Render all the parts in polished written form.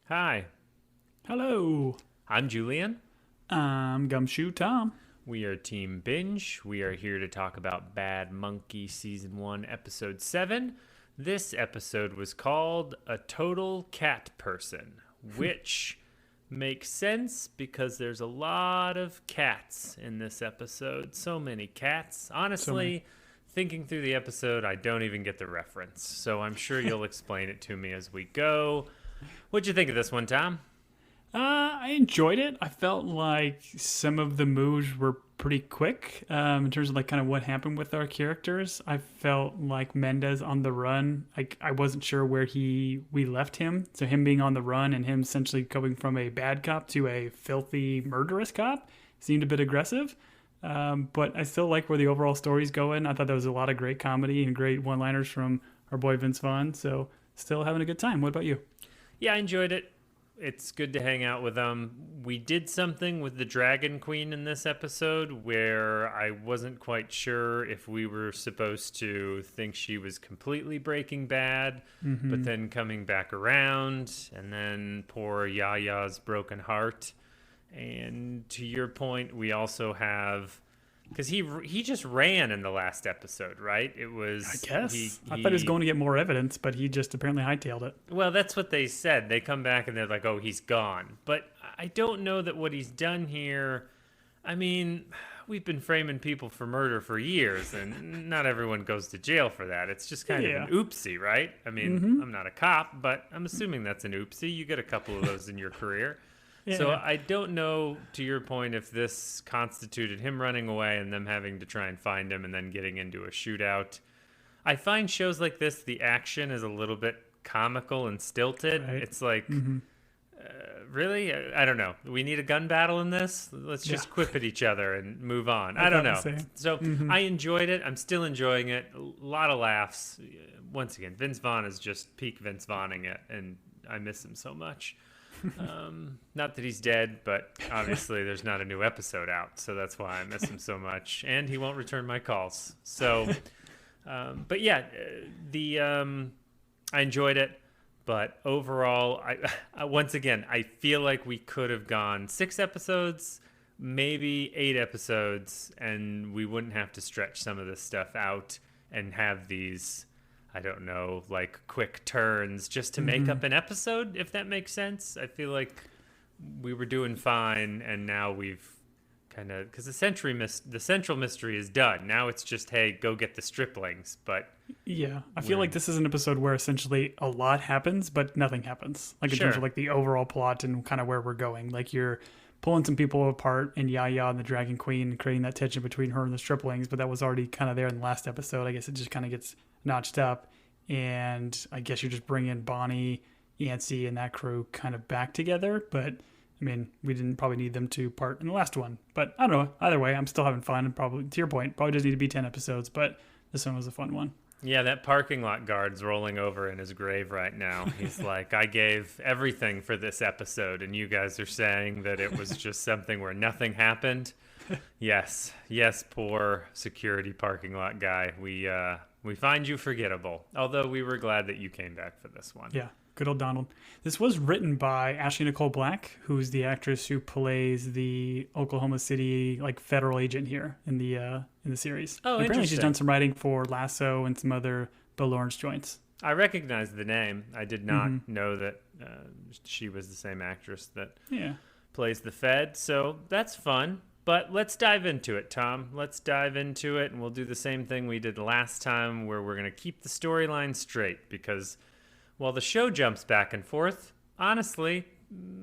Hi, Hello, I'm Julian. I'm Gumshoe Tom. We are Team Binge. We are here to talk about Bad Monkey Season 1, Episode 7. This episode was called A Total Cat Person, which makes sense because there's a lot of cats in this episode. So many cats. So many. Honestly, thinking through the episode, I don't even get the reference. So I'm sure you'll explain it to me as we go. What'd you think of this one, Tom? I enjoyed it. I felt like some of the moves were pretty quick in terms of like kind of what happened with our characters. I felt like Mendez on the run. Like I wasn't sure where we left him. So him being on the run and him essentially going from a bad cop to a filthy murderous cop seemed a bit aggressive. But I still like where the overall story's going. I thought there was a lot of great comedy and great one-liners from our boy Vince Vaughn. So still having a good time. What about you? Yeah, I enjoyed it. It's good to hang out with them. We did something with the Dragon Queen in this episode where I wasn't quite sure if we were supposed to think she was completely Breaking Bad, but then coming back around, and then poor Yaya's broken heart. And to your point, we also have... Because he just ran in the last episode, right? It was... I guess. I thought he was going to get more evidence, but he just apparently hightailed it. Well, that's what they said. They come back and they're like, oh, he's gone. But I don't know that what he's done here... I mean, we've been framing people for murder for years, and not everyone goes to jail for that. It's just kind of an oopsie, right? I mean, I'm not a cop, but I'm assuming that's an oopsie. You get a couple of those in your career. So I don't know, to your point, if this constituted him running away and them having to try and find him and then getting into a shootout. I find shows like this, the action is a little bit comical and stilted. Right. It's like, really? I don't know. We need a gun battle in this? Let's just quip at each other and move on. I don't know. So I enjoyed it. I'm still enjoying it. A lot of laughs. Once again, Vince Vaughn is just peak Vince Vaughning it, and I miss him so much. Not that he's dead, but obviously there's not a new episode out, so that's why I miss him so much, and he won't return my calls. So but yeah, I enjoyed it, but overall I once again I feel like we could have gone 6 episodes, maybe 8 episodes, and we wouldn't have to stretch some of this stuff out and have these, I don't know, like quick turns just to make up an episode, if that makes sense. I feel like we were doing fine, and now we've kind of, because the central mystery is done. Now it's just, hey, go get the striplings. But yeah, I feel like this is an episode where essentially a lot happens, but nothing happens. Like in terms of like the overall plot and kind of where we're going. Like you're pulling some people apart, and Yaya and the Dragon Queen, and creating that tension between her and the striplings, but that was already kind of there in the last episode. I guess it just kind of gets notched up, and I guess you're just bringing Bonnie, Yancey, and that crew kind of back together. But I mean, we didn't probably need them to part in the last one. But I don't know. Either way, I'm still having fun, and probably, to your point, probably does need to be 10 episodes, but this one was a fun one. Yeah, that parking lot guard's rolling over in his grave right now. He's like, I gave everything for this episode, and you guys are saying that it was just something where nothing happened. Yes, poor security parking lot guy. We find you forgettable, although we were glad that you came back for this one. Yeah, good old Donald. This was written by Ashley Nicole Black, who's the actress who plays the Oklahoma City like federal agent here in the series. Oh, apparently interesting. She's done some writing for Lasso and some other Bill Lawrence joints. I recognize the name. I did not know that she was the same actress that plays the Fed, so that's fun. But let's dive into it, Tom. Let's dive into it, and we'll do the same thing we did last time, where we're going to keep the storyline straight, because while the show jumps back and forth, honestly,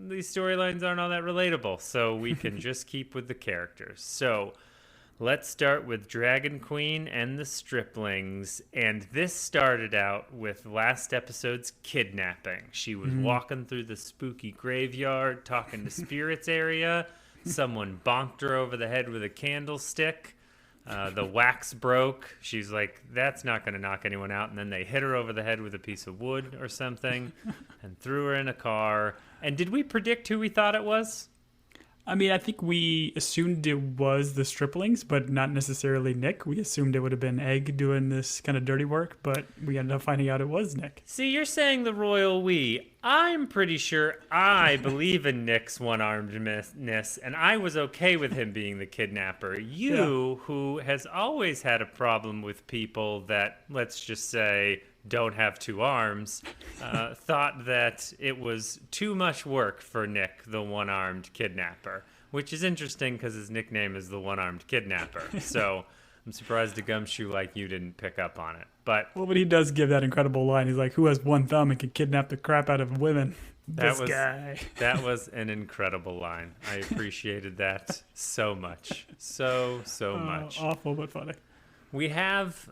these storylines aren't all that relatable, so we can just keep with the characters. So let's start with Dragon Queen and the striplings, and this started out with last episode's kidnapping. She was walking through the spooky graveyard, talking to spirits area. Someone bonked her over the head with a candlestick. The wax broke. She's like, that's not going to knock anyone out. And then they hit her over the head with a piece of wood or something and threw her in a car. And did we predict who we thought it was? I mean, I think we assumed it was the striplings, but not necessarily Nick. We assumed it would have been Egg doing this kind of dirty work, but we ended up finding out it was Nick. See, you're saying the royal we. I'm pretty sure I believe in Nick's one-armedness, and I was okay with him being the kidnapper. You, who has always had a problem with people that, let's just say, don't have two arms, thought that it was too much work for Nick, the one-armed kidnapper, which is interesting because his nickname is the one-armed kidnapper. So I'm surprised a gumshoe like you didn't pick up on it. But he does give that incredible line. He's like, "Who has one thumb and can kidnap the crap out of women?" This guy. That was an incredible line. I appreciated that so much. So much. Awful, but funny. We have,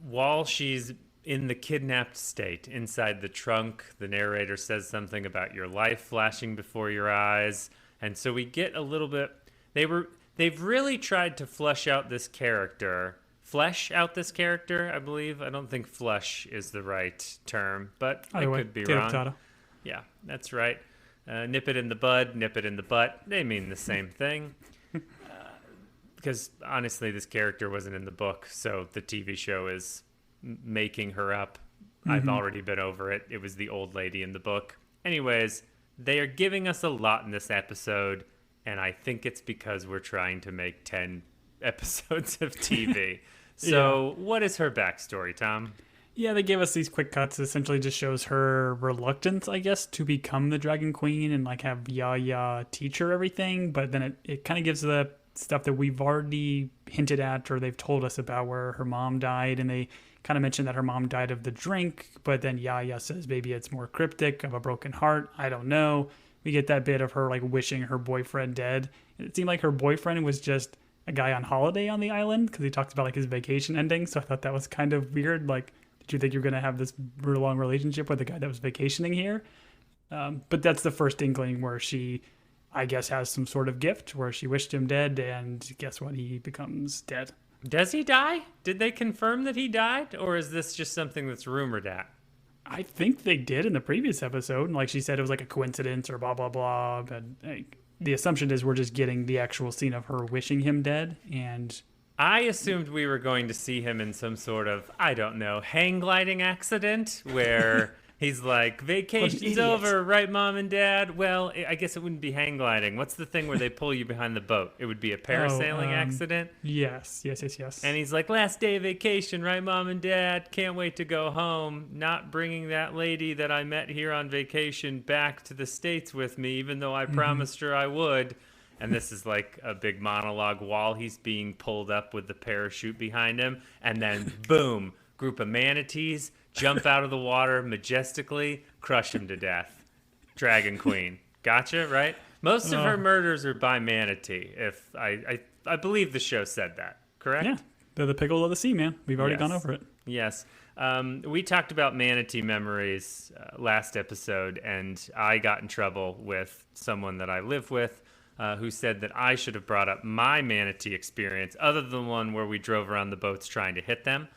while she's in the kidnapped state, inside the trunk, the narrator says something about your life flashing before your eyes. And so we get a little bit... They've really tried to flesh out this character, I believe. I don't think flush is the right term, but I could be wrong. Potato. Yeah, that's right. Nip it in the bud, nip it in the butt. They mean the same thing. Because honestly, this character wasn't in the book, so the TV show is making her up. I've already been over it. It was the old lady in the book. Anyways, they are giving us a lot in this episode, and I think it's because we're trying to make 10 episodes of TV. So what is her backstory, Tom? Yeah, they gave us these quick cuts. It essentially just shows her reluctance, I guess, to become the Dragon Queen and like have Yaya teach her everything. But then it kind of gives the stuff that we've already hinted at, or they've told us about, where her mom died, and they kind of mentioned that her mom died of the drink, but then Yaya says maybe it's more cryptic, of a broken heart. I don't know. We get that bit of her like wishing her boyfriend dead. It seemed like her boyfriend was just a guy on holiday on the island, because he talks about like his vacation ending. So I thought that was kind of weird. Like, did you think you're going to have this real long relationship with a guy that was vacationing here? But that's the first inkling where she, I guess, has some sort of gift where she wished him dead, and guess what? He becomes dead. Does he die? Did they confirm that he died? Or is this just something that's rumored at? I think they did in the previous episode. And like she said, it was like a coincidence or blah, blah, blah. But the assumption is we're just getting the actual scene of her wishing him dead. And I assumed we were going to see him in some sort of, I don't know, hang gliding accident where he's like, vacation's over, right, Mom and Dad? Well, I guess it wouldn't be hang gliding. What's the thing where they pull you behind the boat? It would be a parasailing accident? Yes. And he's like, last day of vacation, right, Mom and Dad? Can't wait to go home. Not bringing that lady that I met here on vacation back to the States with me, even though I promised her I would. And this is like a big monologue while he's being pulled up with the parachute behind him. And then, boom, group of manatees jump out of the water majestically, crush him to death. Dragon Queen. Gotcha, right? Most of her murders are by manatee. If I believe the show said that, correct? Yeah, they're the pickle of the sea, man. We've already gone over it. Yes. We talked about manatee memories last episode, and I got in trouble with someone that I live with who said that I should have brought up my manatee experience, other than the one where we drove around the boats trying to hit them.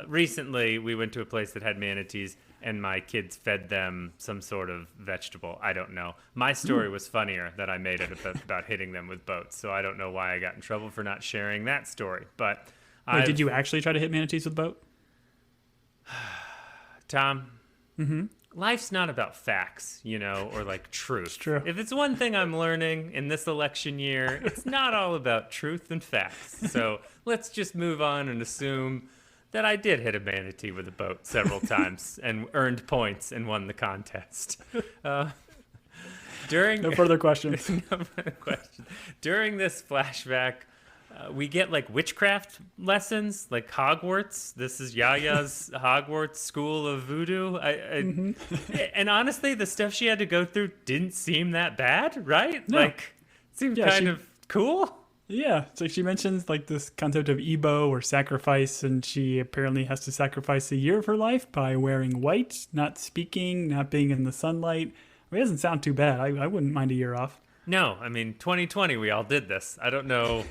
Recently, we went to a place that had manatees, and my kids fed them some sort of vegetable. I don't know. My story was funnier that I made it about hitting them with boats, so I don't know why I got in trouble for not sharing that story. But wait, did you actually try to hit manatees with a boat? Tom, life's not about facts, or like truth. It's true. If it's one thing I'm learning in this election year, it's not all about truth and facts. So let's just move on and assume that I did hit a manatee with a boat several times and earned points and won the contest. No further questions. During this flashback, we get like witchcraft lessons, like Hogwarts. This is Yaya's Hogwarts School of Voodoo. And honestly, the stuff she had to go through didn't seem that bad, right? No. Like, it seemed kind of cool. Yeah, so she mentions like this concept of Ebo or sacrifice, and she apparently has to sacrifice a year of her life by wearing white, not speaking, not being in the sunlight. I mean, it doesn't sound too bad. I wouldn't mind a year off. No, I mean, 2020, we all did this. I don't know.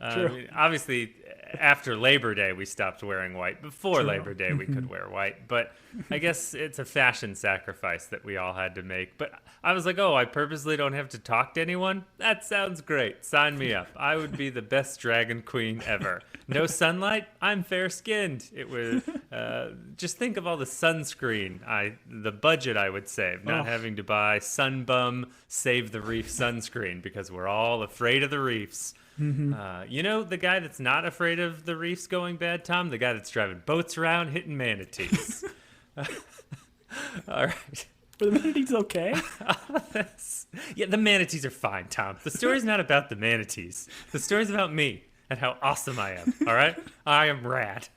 I mean, obviously, after Labor Day, we stopped wearing white. Before True. Labor Day, we could wear white. But I guess it's a fashion sacrifice that we all had to make. But I was like, oh, I purposely don't have to talk to anyone? That sounds great. Sign me up. I would be the best dragon queen ever. No sunlight? I'm fair-skinned. It was just think of all the sunscreen, the budget I would save, not having to buy Sunbum Save the Reef sunscreen because we're all afraid of the reefs. You know the guy that's not afraid of the reefs going bad, Tom? The guy that's driving boats around hitting manatees. All right. Were the manatees okay? Yeah, the manatees are fine, Tom. The story's not about the manatees. The story's about me and how awesome I am, all right? I am rad.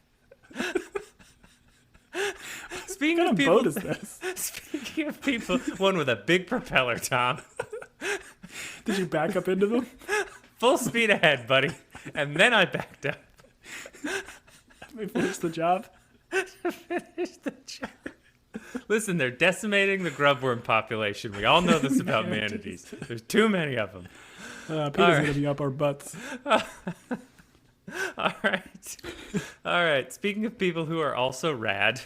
Speaking What kind of boat is this? Speaking of people, one with a big propeller, Tom. Did you back up into them? Full speed ahead, buddy. And then I backed up. We finished the job. Finish the job. Listen, they're decimating the grubworm population. We all know this about manatees. There's too many of them. Peter's going to be up our butts. All right. Speaking of people who are also rad,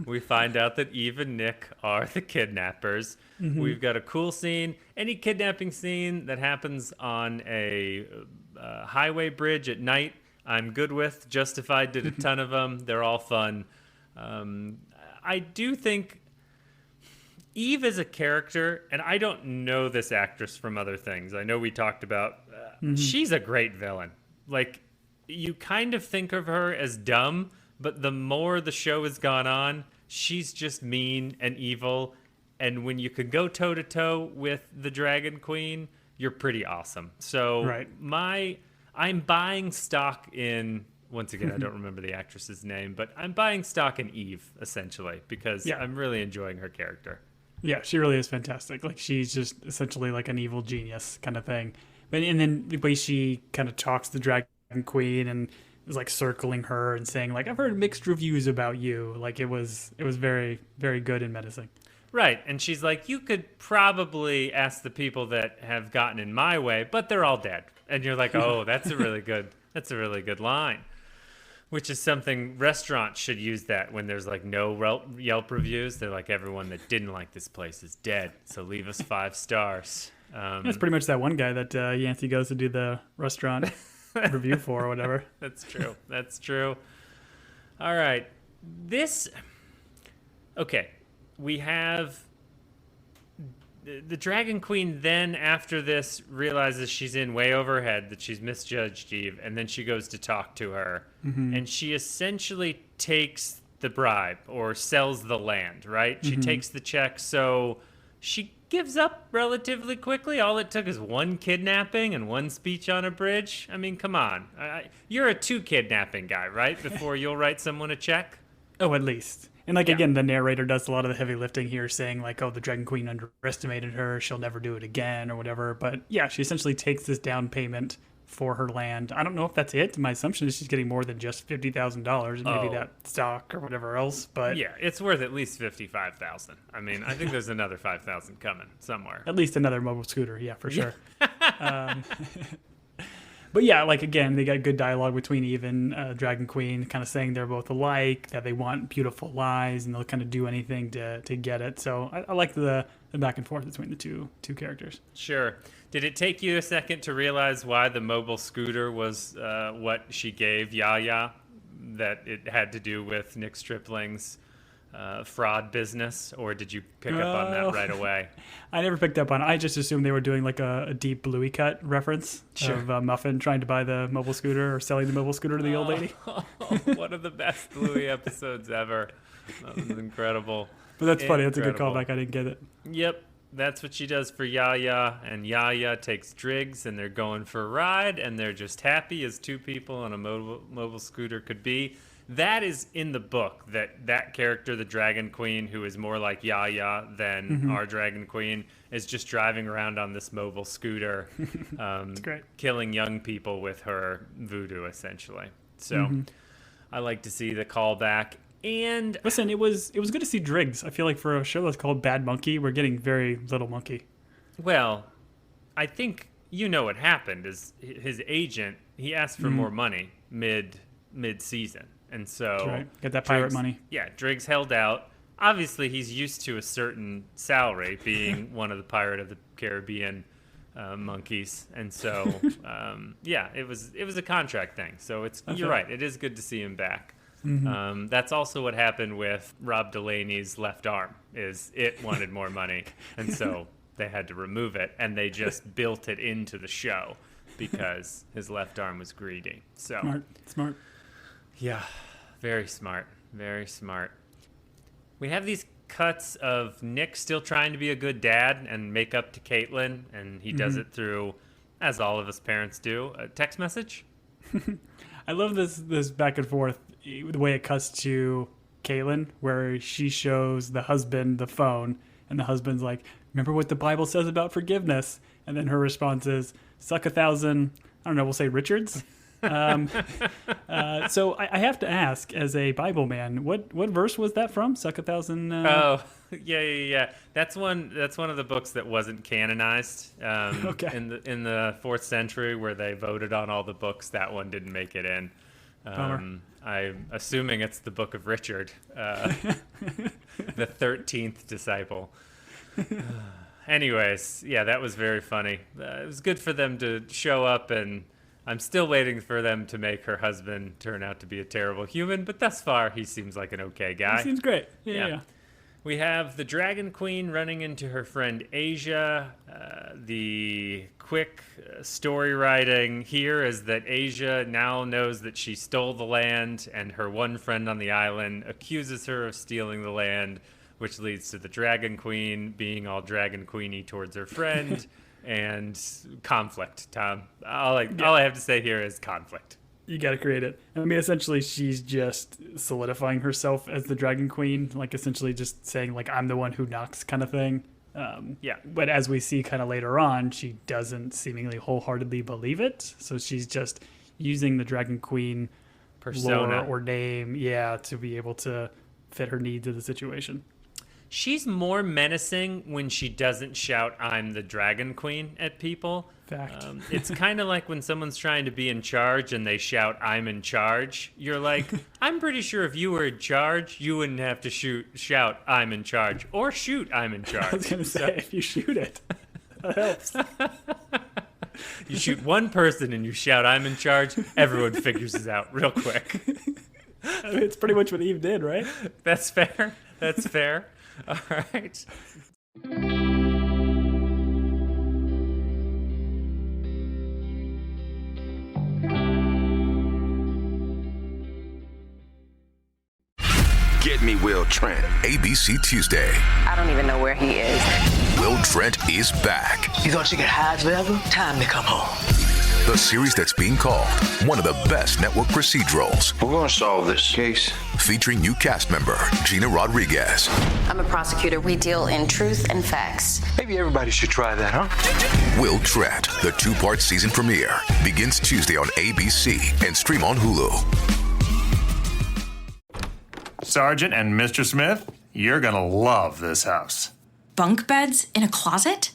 we find out that Eve and Nick are the kidnappers. We've got a cool scene. Any kidnapping scene that happens on a highway bridge at night, I'm good with. Justified did a ton of them. They're all fun. I do think Eve is a character, and I don't know this actress from other things. I know we talked about, she's a great villain. Like, you kind of think of her as dumb, but the more the show has gone on, she's just mean and evil. And when you could go toe-to-toe with the Dragon Queen, you're pretty awesome. So I'm buying stock in, once again, I don't remember the actress's name, but I'm buying stock in Eve, essentially, because I'm really enjoying her character. Yeah, she really is fantastic. Like, she's just essentially like an evil genius kind of thing. And then the way she kind of talks to the Dragon Queen and is like circling her and saying like, I've heard mixed reviews about you. Like, it was very, very good and menacing. Right, and she's like, you could probably ask the people that have gotten in my way, but they're all dead. And you're like, oh, that's a really good line. Which is something restaurants should use that when there's like no Yelp reviews. They're like, everyone that didn't like this place is dead, so leave us 5 stars. That's pretty much that one guy that Yancey goes to do the restaurant review for or whatever. That's true. All right. Okay. We have the Dragon Queen then after this realizes she's in way overhead, that she's misjudged Eve, and then she goes to talk to her. And she essentially takes the bribe or sells the land, right? She takes the check, so she gives up relatively quickly. All it took is one kidnapping and one speech on a bridge. I mean, come on. You're a 2 kidnapping guy, right? Before you'll write someone a check? Oh, at least. And like, again, the narrator does a lot of the heavy lifting here, saying like, oh, the Dragon Queen underestimated her. She'll never do it again or whatever. But yeah, she essentially takes this down payment for her land. I don't know if that's it. My assumption is she's getting more than just $50,000 and maybe that stock or whatever else. But yeah, it's worth at least $55,000. I mean, I think there's another $5,000 coming somewhere. At least another mobile scooter. Yeah, for sure. But yeah, like, again, they got good dialogue between Eve and Dragon Queen, kind of saying they're both alike, that they want beautiful lies, and they'll kind of do anything to get it. So I like the back and forth between the two characters. Sure. Did it take you a second to realize why the mobile scooter was what she gave Yaya, that it had to do with Nick Stripling's fraud business, or did you pick up on that right away? I never picked up on it. I just assumed they were doing like a Deep Bluey Cut reference of Muffin trying to buy the mobile scooter or selling the mobile scooter to the old lady. One of the best Bluey episodes ever. That was incredible. But that's funny. That's a good callback. I didn't get it. Yep. That's what she does for Yaya, and Yaya takes Driggs, and they're going for a ride, and they're just happy as 2 people on a mobile scooter could be. That is in the book, that character, the Dragon Queen, who is more like Yaya than our Dragon Queen, is just driving around on this mobile scooter, killing young people with her voodoo, essentially. So I like to see the callback. And listen, it was good to see Driggs. I feel like for a show that's called Bad Monkey, we're getting very little monkey. Well, I think you know what happened is his agent, he asked for more money mid-season. And so That's right. Get that pirate money. Yeah, Driggs held out. Obviously, he's used to a certain salary, being one of the Pirate of the Caribbean monkeys, and so it was a contract thing. So you're right. It is good to see him back. Mm-hmm. That's also what happened with Rob Delaney's left arm. Is it wanted more money, and so they had to remove it, and they just built it into the show because his left arm was greedy. So smart. Yeah, very smart. Very smart. We have these cuts of Nick still trying to be a good dad and make up to Caitlin, and he does it through, as all of us parents do, a text message. I love this back and forth, the way it cuts to Caitlin, where she shows the husband the phone, and the husband's like, remember what the Bible says about forgiveness? And then her response is, suck 1,000, I don't know, we'll say Richards? So I have to ask, as a Bible man, what verse was that from? Suck 1,000. Oh, yeah. That's one of the books that wasn't canonized. Okay. In the 4th century, where they voted on all the books, that one didn't make it in. I'm assuming it's the Book of Richard, the 13th disciple. Anyways, yeah, that was very funny. It was good for them to show up, and I'm still waiting for them to make her husband turn out to be a terrible human, but thus far, he seems like an okay guy. He seems great. Yeah. We have the Dragon Queen running into her friend Asia. The quick story writing here is that Asia now knows that she stole the land, and her one friend on the island accuses her of stealing the land, which leads to the Dragon Queen being all Dragon Queeny towards her friend. And conflict, Tom. All I have to say here is conflict. You got to create it. I mean, essentially, she's just solidifying herself as the Dragon Queen, like essentially just saying, like, I'm the one who knocks kind of thing. But as we see kind of later on, she doesn't seemingly wholeheartedly believe it. So she's just using the Dragon Queen persona lore or name, to be able to fit her needs of the situation. She's more menacing when she doesn't shout, I'm the Dragon Queen at people. Fact. It's kind of like when someone's trying to be in charge and they shout, I'm in charge. You're like, I'm pretty sure if you were in charge, you wouldn't have to shout, I'm in charge. Or shoot, I'm in charge. I was going to say, if you shoot it, that helps. You shoot one person and you shout, I'm in charge, everyone figures it out real quick. I mean, it's pretty much what Eve did, right? That's fair. All right. Get me Will Trent. ABC Tuesday. I don't even know where he is. Will Trent is back. You thought you could hide forever? Time to come home. The series that's being called one of the best network procedurals. We're going to solve this case. Featuring new cast member Gina Rodriguez. I'm a prosecutor. We deal in truth and facts. Maybe everybody should try that, huh? Will Trent, the 2-part season premiere, begins Tuesday on ABC and stream on Hulu. Sergeant and Mr. Smith, you're gonna love this house. Bunk beds in a closet?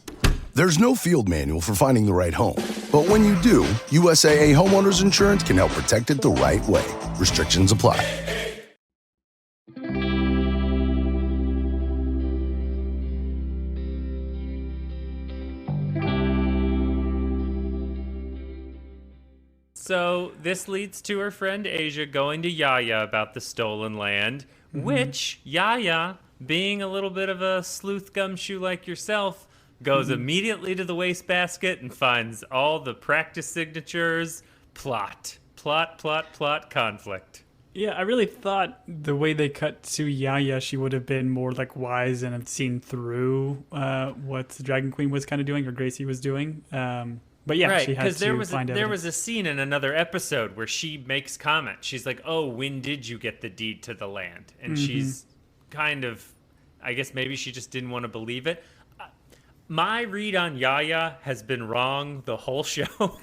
There's no field manual for finding the right home. But when you do, USAA Homeowners Insurance can help protect it the right way. Restrictions apply. So this leads to her friend Asia going to Yaya about the stolen land, which Yaya, being a little bit of a sleuth gumshoe like yourself, goes immediately to the wastebasket and finds all the practice signatures. Plot, conflict. Yeah, I really thought the way they cut to Yaya, she would have been more like wise and have seen through what the Dragon Queen was kind of doing or Gracie was doing. But yeah, right, she had to find evidence. There was a scene in another episode where she makes comment. She's like, oh, when did you get the deed to the land? And she's kind of, I guess maybe she just didn't want to believe it. My read on Yaya has been wrong the whole show.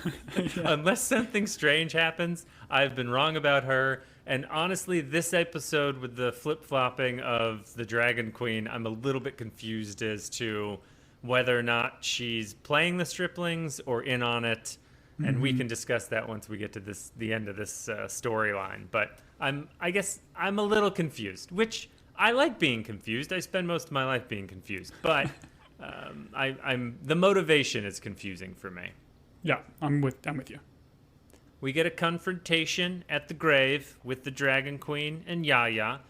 Unless something strange happens, I've been wrong about her. And honestly, this episode with the flip-flopping of the Dragon Queen, I'm a little bit confused as to whether or not she's playing the striplings or in on it. and we can discuss that once we get to the end of this storyline. But I guess I'm a little confused, which I like being confused. I spend most of my life being confused, but the motivation is confusing for me. Yeah, I'm with you. We get a confrontation at the grave with the Dragon Queen and Yaya.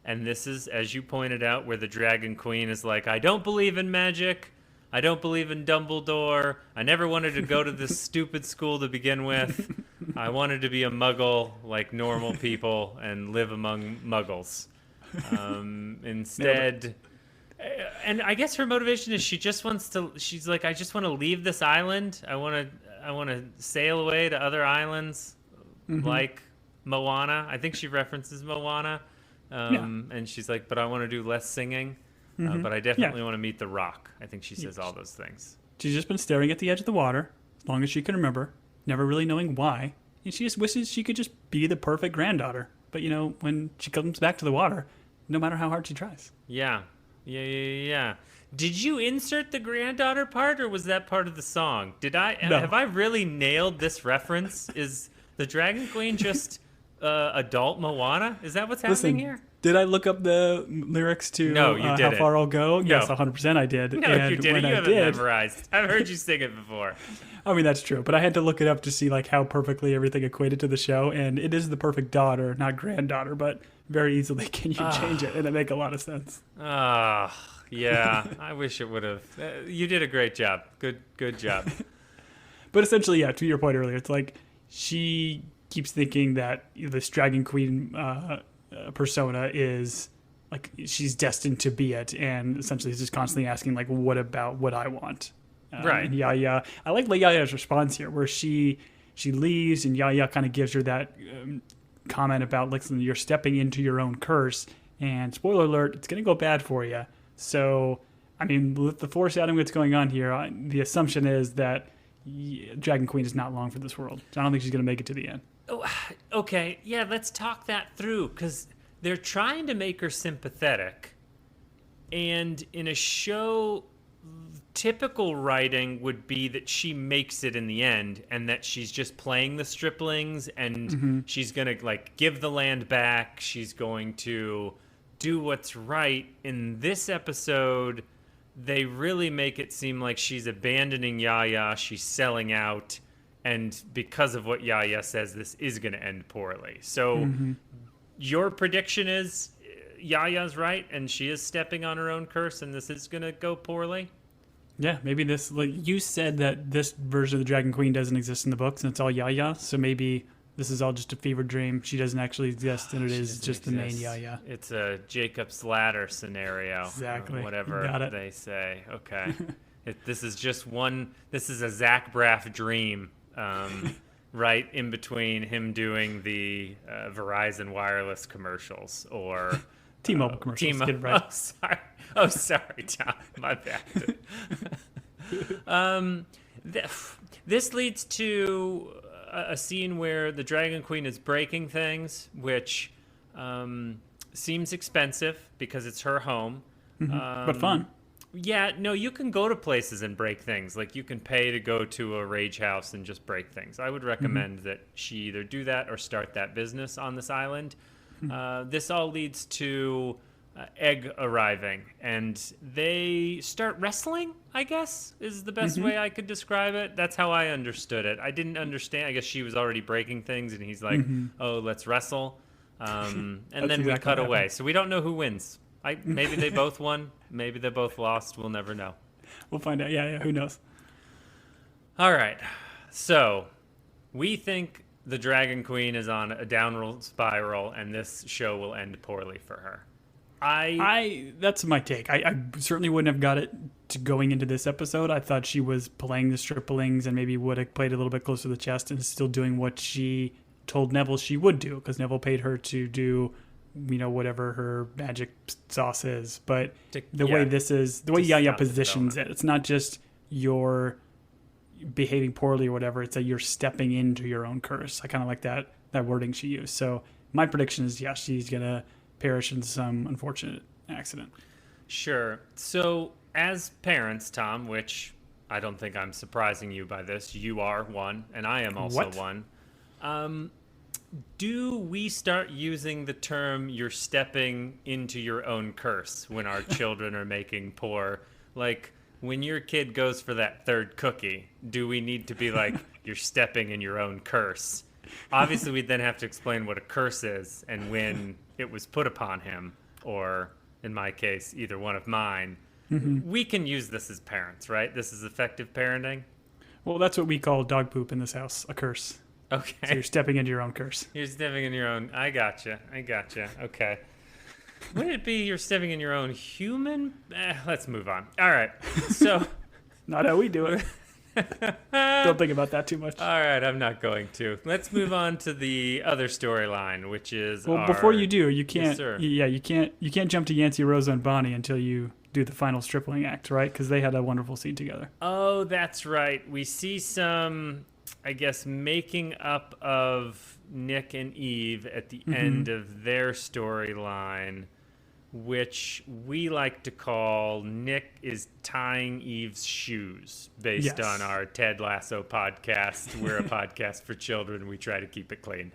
And this is, as you pointed out, where the Dragon Queen is like, I don't believe in magic. I don't believe in Dumbledore. I never wanted to go to this stupid school to begin with. I wanted to be a muggle like normal people and live among muggles. Instead, and I guess her motivation is she's like, I just want to leave this island. I want to sail away to other islands like Moana. I think she references Moana. And she's like, but I want to do less singing. But I definitely want to meet the Rock. I think she says all those things. She's just been staring at the edge of the water as long as she can remember, never really knowing why. And she just wishes she could just be the perfect granddaughter. But, when she comes back to the water, no matter how hard she tries. Yeah. Did you insert the granddaughter part, or was that part of the song? No. Have I really nailed this reference? Is the Dragon Queen just adult Moana? Is that what's happening here? Did I look up the lyrics to How Far I'll Go? No. Yes, 100% I did. No, you didn't. You haven't memorized. I've heard you sing it before. I mean, that's true. But I had to look it up to see how perfectly everything equated to the show. And it is the perfect daughter, not granddaughter. But very easily can you change it. And it make a lot of sense. Yeah. I wish it would have. You did a great job. Good job. But essentially, to your point earlier, it's like she keeps thinking that this Dragon Queen persona is she's destined to be it, and essentially is just constantly asking what about what I want, right? And Yaya, I like Yaya's response here, where she leaves, and Yaya kind of gives her that comment about listen, you're stepping into your own curse, and spoiler alert, it's gonna go bad for you. So I mean, with the foreshadowing what's going on here, the assumption is that Dragon Queen is not long for this world. So I don't think she's gonna make it to the end. Oh, okay, yeah, let's talk that through, because they're trying to make her sympathetic. And in a show, typical writing would be that she makes it in the end, and that she's just playing the striplings, and she's going to, give the land back. She's going to do what's right. In this episode, they really make it seem like she's abandoning Yaya, she's selling out. And because of what Yaya says, this is going to end poorly. So your prediction is Yaya's right, and she is stepping on her own curse, and this is going to go poorly? Yeah, maybe this, you said that this version of the Dragon Queen doesn't exist in the books, and it's all Yaya. So maybe this is all just a fever dream. She doesn't actually exist, and it is just the main Yaya. It's a Jacob's Ladder scenario. Exactly. Whatever they say. Okay. This is a Zach Braff dream. Right in between him doing the Verizon wireless commercials or T-Mobile commercials. Get it right. Oh, sorry, Tom. My bad. This leads to a scene where the Dragon Queen is breaking things, which seems expensive because it's her home. But fun. Yeah, no, you can go to places and break things. You can pay to go to a rage house and just break things. I would recommend that she either do that or start that business on this island. This all leads to Egg arriving, and they start wrestling, I guess, is the best way I could describe it. That's how I understood it. I didn't understand. I guess she was already breaking things, and he's like, oh, let's wrestle. And then we cut away. So we don't know who wins. Maybe they both won. Maybe they both lost. We'll never know. We'll find out. Yeah, who knows? All right. So we think the Dragon Queen is on a downward spiral, and this show will end poorly for her. That's my take. I certainly wouldn't have got it to going into this episode. I thought she was playing the striplings and maybe would have played a little bit closer to the chest and still doing what she told Neville she would do, because Neville paid her to do whatever her magic sauce is. But the way Yaya positions it, it's not just you're behaving poorly or whatever, it's that you're stepping into your own curse. I kind of like that wording she used. So my prediction is, she's going to perish in some unfortunate accident. Sure. So as parents, Tom, which I don't think I'm surprising you by this. You are one, and I am also one. Do we start using the term "you're stepping into your own curse" when our children are making poor? Like, when your kid goes for that third cookie, do we need to be like, "You're stepping in your own curse"? Obviously, we'd then have to explain what a curse is and when it was put upon him, or, in my case, either one of mine. We can use this as parents, right? This is effective parenting? Well, that's what we call dog poop in this house, a curse. Okay. So you're stepping into your own curse. You're stepping in your own... I gotcha. Okay. Would it be you're stepping in your own human? Let's move on. All right. So... Not how we do it. Don't think about that too much. All right, I'm not going to. Let's move on to the other storyline, which is before you do, you can't. Yes, you can't jump to Yancey, Rosa, and Bonnie until you do the final stripling act, right? Because they had a wonderful scene together. Oh, that's right. We see some, I guess, making up of Nick and Eve at the end of their storyline, which we like to call Nick is tying Eve's shoes, based on our Ted Lasso podcast. We're a podcast for children. We try to keep it clean.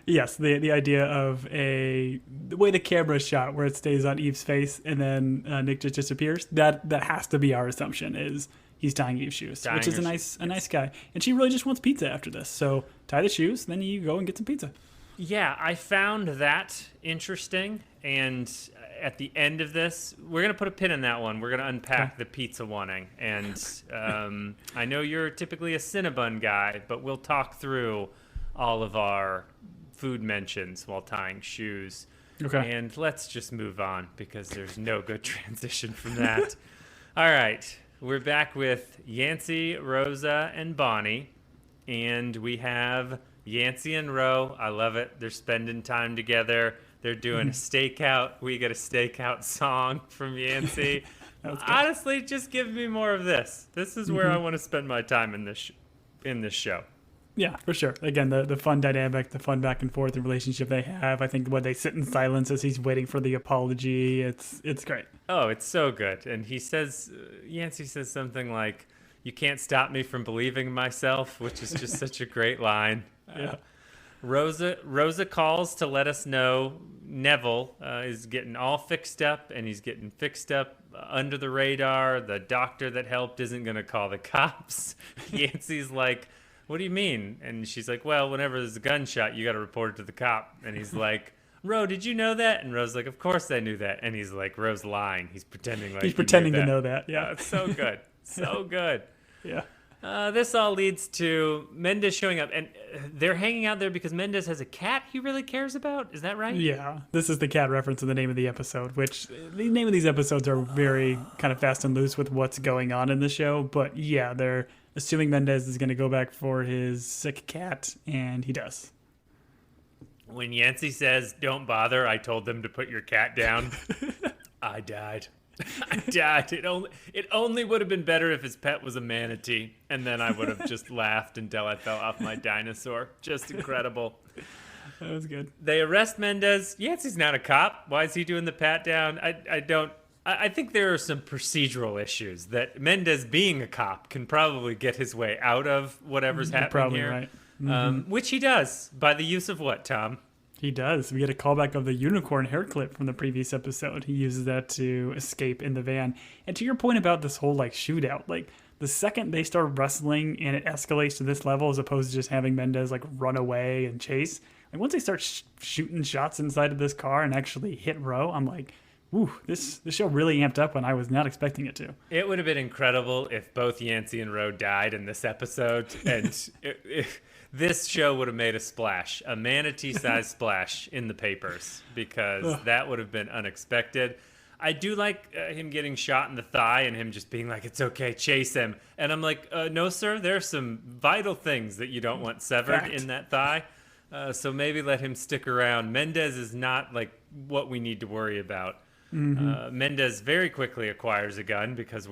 Yes, the idea of the way the camera is shot, where it stays on Eve's face and then Nick just disappears. That has to be our assumption, is he's tying Eve's shoes, which is a nice guy. And she really just wants pizza after this. So tie the shoes, then you go and get some pizza. Yeah, I found that interesting. And at the end of this, we're going to put a pin in that one. We're going to unpack the pizza wanting. And I know you're typically a Cinnabon guy, but we'll talk through all of our food mentions while tying shoes. Okay. And let's just move on, because there's no good transition from that. All right. We're back with Yancey, Rosa, and Bonnie. And we have Yancey and Ro. I love it. They're spending time together. They're doing a stakeout. We get a stakeout song from Yancey. Honestly, just give me more of this. This is where I want to spend my time in this show. Yeah, for sure. Again, the fun dynamic, the fun back and forth, the relationship they have. I think when they sit in silence as he's waiting for the apology, it's great. Oh, it's so good. And he says, Yancey says something like, "You can't stop me from believing in myself," which is just such a great line. Yeah. Rosa calls to let us know Neville is getting all fixed up, and he's getting fixed up under the radar. The doctor that helped isn't going to call the cops. Yancey's like, "What do you mean?" And she's like, "Well, whenever there's a gunshot, you got to report it to the cop." And he's like, "Ro, did you know that?" And Ro's like, "Of course I knew that." And he's like, "Ro's lying. He's pretending like he's pretending to know that." Yeah, it's so good, so good. Yeah. This all leads to Mendez showing up, and they're hanging out there because Mendez has a cat he really cares about. Is that right? Yeah. This is the cat reference in the name of the episode, which the name of these episodes are very kind of fast and loose with what's going on in the show. But yeah, they're assuming Mendez is going to go back for his sick cat, and he does. When Yancey says, "Don't bother, I told them to put your cat down," I died. I died. It only would have been better if his pet was a manatee, and then I would have just laughed until I fell off my dinosaur. Just incredible. That was good. They arrest Mendez. Yancey's not a cop. Why is he doing the pat down? I think there are some procedural issues that Mendez, being a cop, can probably get his way out of whatever's happening probably here. Right. Which he does by the use of what, Tom? He does. We get a callback of the unicorn hair clip from the previous episode. He uses that to escape in the van. And to your point about this whole shootout, the second they start wrestling and it escalates to this level, as opposed to just having Mendez run away and chase, once they start shooting shots inside of this car and actually hit Ro, I'm like, ooh, this show really amped up when I was not expecting it to. It would have been incredible if both Yancey and Ro died in this episode, and this show would have made a splash, a manatee-sized splash in the papers, because that would have been unexpected. I do like him getting shot in the thigh and him just being like, "It's okay, chase him." And I'm like, no, sir, there are some vital things that you don't want severed in that thigh. So maybe let him stick around. Mendez is not what we need to worry about. Mendez very quickly acquires a gun because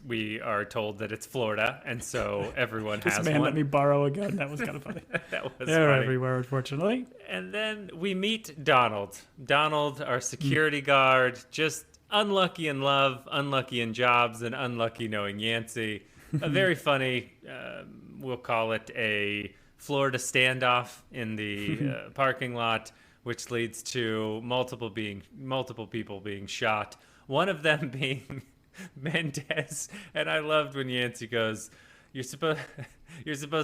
we are told that it's Florida, and so everyone has one. This man let me borrow a gun. That was kind of funny. That was They're funny. everywhere, unfortunately. And then we meet Donald. Donald, our security guard, just unlucky in love, unlucky in jobs, and unlucky knowing Yancey. A very funny, we'll call it a Florida standoff in the parking lot, which leads to multiple people being shot. One of them being Mendez, and I loved when Yancey goes, You're supposed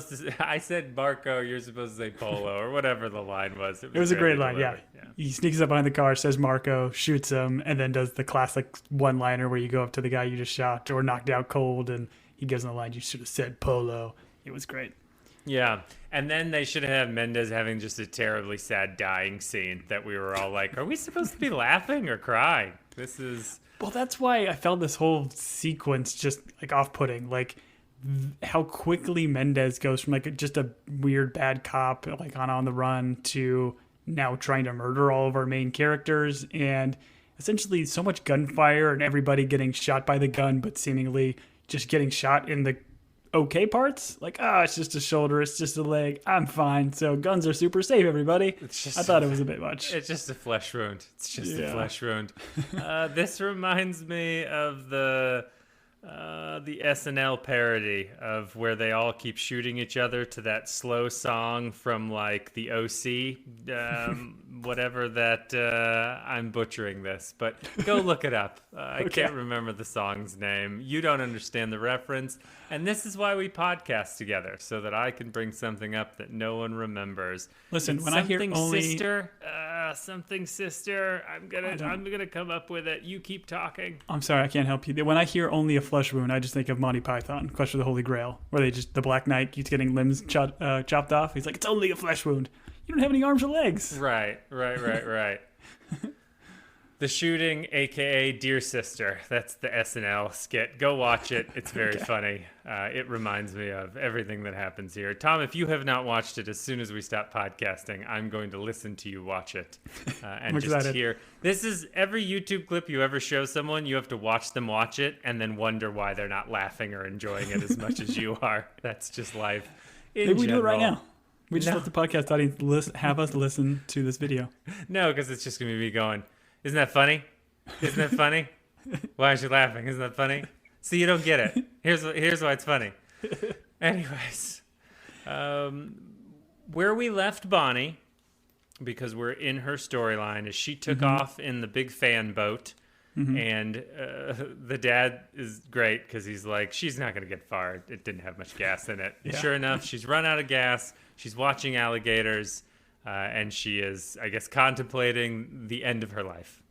to. I said Marco. You're supposed to say Polo, or whatever the line was. It was a great line. Yeah. He sneaks up behind the car, says Marco, shoots him, and then does the classic one-liner where you go up to the guy you just shot or knocked out cold, and he gives him the line, "You should have said Polo." It was great. Yeah, and then they should have Mendez having just a terribly sad dying scene that we were all like, "Are we supposed to be laughing or crying?" This is. Well, that's why I felt this whole sequence just like off-putting, like. How quickly Mendez goes from like just a weird bad cop like on the run to now trying to murder all of our main characters, and essentially so much gunfire and everybody getting shot by the gun but seemingly just getting shot in the okay parts, like it's just a shoulder, it's just a leg, I'm fine, so guns are super safe, everybody. I thought it was a bit much. It's just a flesh wound. It's just a flesh wound. This reminds me of the SNL parody of where they all keep shooting each other to that slow song from like the OC, whatever that, I'm butchering this, but go look it up. I can't remember the song's name. You don't understand the reference. And this is why we podcast together, so that I can bring something up that no one remembers. Listen, it's when I hear only something sister, I'm gonna come up with it. You keep talking. I'm sorry, I can't help you. When I hear only a flesh wound, I just think of Monty Python, Quest for the Holy Grail, where the Black Knight keeps getting limbs chopped off. He's like, it's only a flesh wound. You don't have any arms or legs. Right. The Shooting, a.k.a. Dear Sister. That's the SNL skit. Go watch it. It's very funny. It reminds me of everything that happens here. Tom, if you have not watched it, as soon as we stop podcasting, I'm going to listen to you watch it and just hear. This is every YouTube clip you ever show someone, you have to watch them watch it and then wonder why they're not laughing or enjoying it as much as you are. That's just life. Maybe we do it right now. We just let the podcast audience have us listen to this video. No, because it's just going to be going, isn't that funny? Isn't that funny? Why aren't you laughing? Isn't that funny? See, you don't get it. Here's why it's funny. Anyways, where we left Bonnie, because we're in her storyline, is she took off in the big fan boat, and the dad is great because he's like, she's not going to get far. It didn't have much gas in it. Yeah. Sure enough, she's run out of gas. She's watching alligators. And she is, I guess, contemplating the end of her life.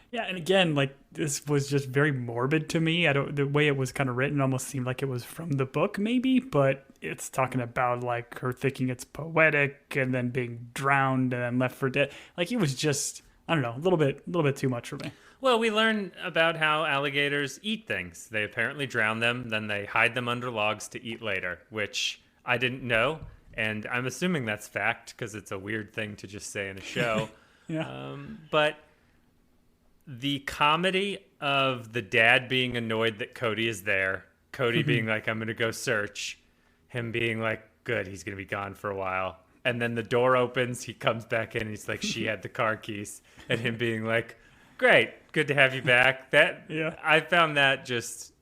Yeah, and again, like, this was just very morbid to me. The way it was kind of written almost seemed like it was from the book, maybe, but it's talking about, like, her thinking it's poetic and then being drowned and then left for dead. Like, it was just, I don't know, a little bit too much for me. Well, we learn about how alligators eat things. They apparently drown them, then they hide them under logs to eat later, which I didn't know. And I'm assuming that's fact because it's a weird thing to just say in a show. Yeah. But the comedy of the dad being annoyed that Cody is there, Cody being like, I'm going to go search, him being like, good, he's going to be gone for a while. And then the door opens, he comes back in, and he's like, she had the car keys. And him being like, great, good to have you back. I found that just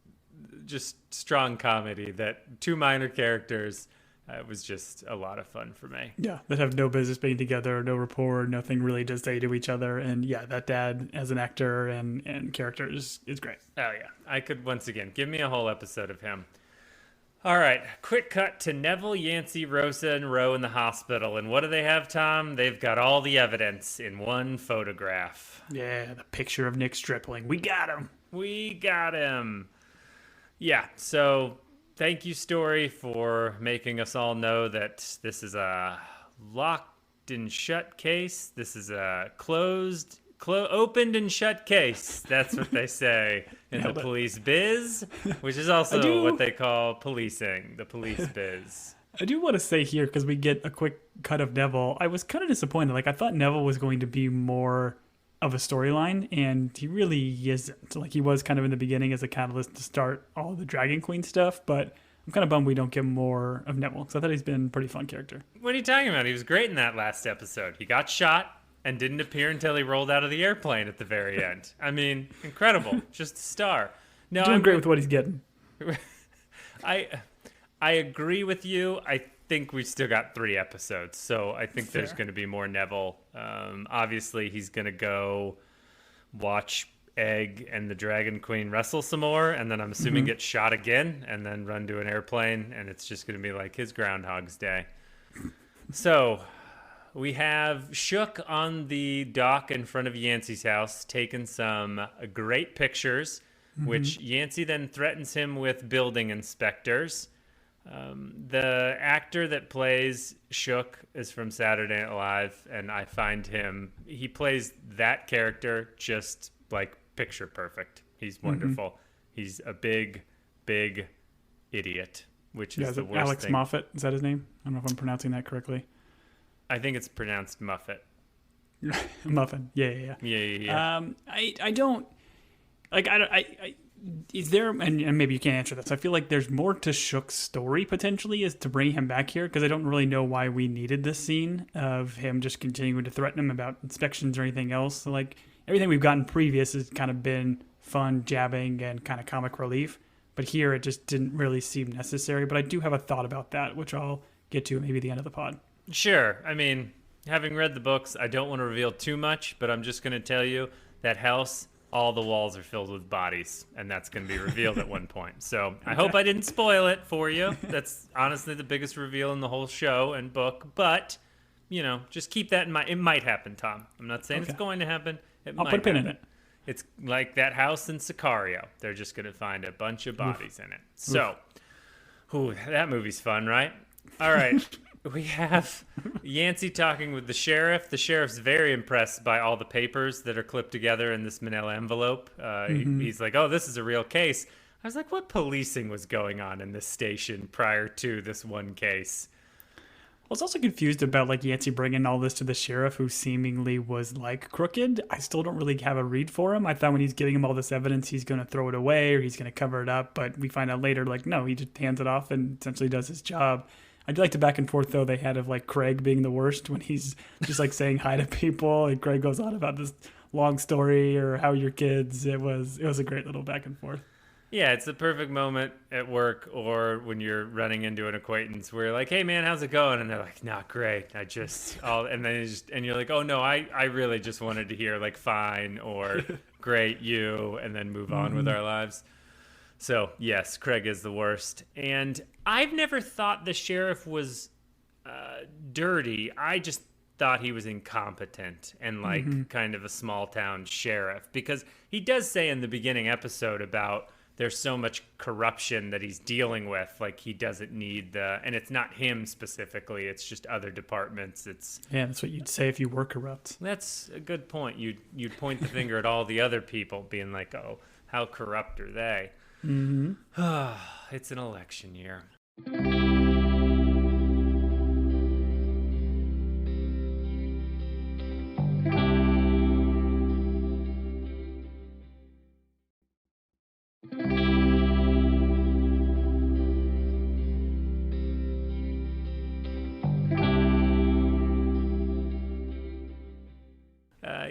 strong comedy, that two minor characters. It was just a lot of fun for me. Yeah, that have no business being together, no rapport, nothing really to say to each other. And yeah, that dad as an actor and character is great. Oh, yeah. I could, once again, give me a whole episode of him. All right, quick cut to Neville, Yancey, Rosa, and Ro in the hospital. And what do they have, Tom? They've got all the evidence in one photograph. Yeah, the picture of Nick Stripling. We got him. Yeah, so... Thank you, Story, for making us all know that this is a locked and shut case. This is a opened and shut case. That's what they say in the police biz, which is also what they call policing, the police biz. I do want to say here, because we get a quick cut of Neville, I was kind of disappointed. Like, I thought Neville was going to be more of a storyline, and he really isn't. Like, he was kind of in the beginning as a catalyst to start all the Dragon Queen stuff, but I'm kind of bummed we don't get more of Neville, because I thought he's been a pretty fun character. What are you talking about? He was great in that last episode. He got shot, and didn't appear until he rolled out of the airplane at the very end. I mean, incredible. Just a star. No, Doing great with what he's getting. I agree with you. I think we've still got 3 episodes, so I think there's going to be more Neville. Obviously, he's going to go watch Egg and the Dragon Queen wrestle some more, and then I'm assuming get shot again, and then run to an airplane, and it's just going to be like his Groundhog's Day. So we have Shook on the dock in front of Yancey's house, taking some great pictures, which Yancey then threatens him with building inspectors. The actor that plays Shook is from Saturday Night Live, and I find he plays that character just like picture perfect. He's wonderful. He's a big idiot, which is the worst Alex thing. Moffat, is that his name? I don't know if I'm pronouncing that correctly. I think it's pronounced Muffet. Muffin. Yeah. I don't like. I is there, and maybe you can't answer this. I feel like there's more to Shook's story potentially is to bring him back here, because I don't really know why we needed this scene of him just continuing to threaten him about inspections or anything else. So, like, everything we've gotten previous has kind of been fun, jabbing, and kind of comic relief. But here it just didn't really seem necessary. But I do have a thought about that, which I'll get to maybe at the end of the pod. Sure. I mean, having read the books, I don't want to reveal too much, but I'm just going to tell you that house, all the walls are filled with bodies, and that's going to be revealed at one point. So I hope I didn't spoil it for you. That's honestly the biggest reveal in the whole show and book. But, you know, just keep that in mind. It might happen, Tom. I'm not saying it's going to happen. I'll put a pin in it. It's like that house in Sicario. They're just going to find a bunch of bodies in it. So, that movie's fun, right? All right. We have Yancey talking with the sheriff. The sheriff's very impressed by all the papers that are clipped together in this manila envelope. He's like, oh, this is a real case. I was like, what policing was going on in this station prior to this one case? I was also confused about like Yancey bringing all this to the sheriff, who seemingly was like crooked. I still don't really have a read for him. I thought when he's giving him all this evidence, he's going to throw it away or he's going to cover it up. But we find out later, like, no, he just hands it off and essentially does his job. I do like the back and forth, though, they had of like Craig being the worst when he's just like saying hi to people. And Craig goes on about this long story or how your kids. It was a great little back and forth. Yeah, it's the perfect moment at work or when you're running into an acquaintance where you're like, hey, man, how's it going? And they're like, not great. And you're like, oh, no, I really just wanted to hear like fine or great, you, and then move on with our lives. So, yes, Craig is the worst. And I've never thought the sheriff was dirty. I just thought he was incompetent and like kind of a small town sheriff, because he does say in the beginning episode about there's so much corruption that he's dealing with, like he doesn't need and it's not him specifically, it's just other departments. That's what you'd say if you were corrupt. That's a good point. You'd point the finger at all the other people being like, oh, how corrupt are they? It's an election year.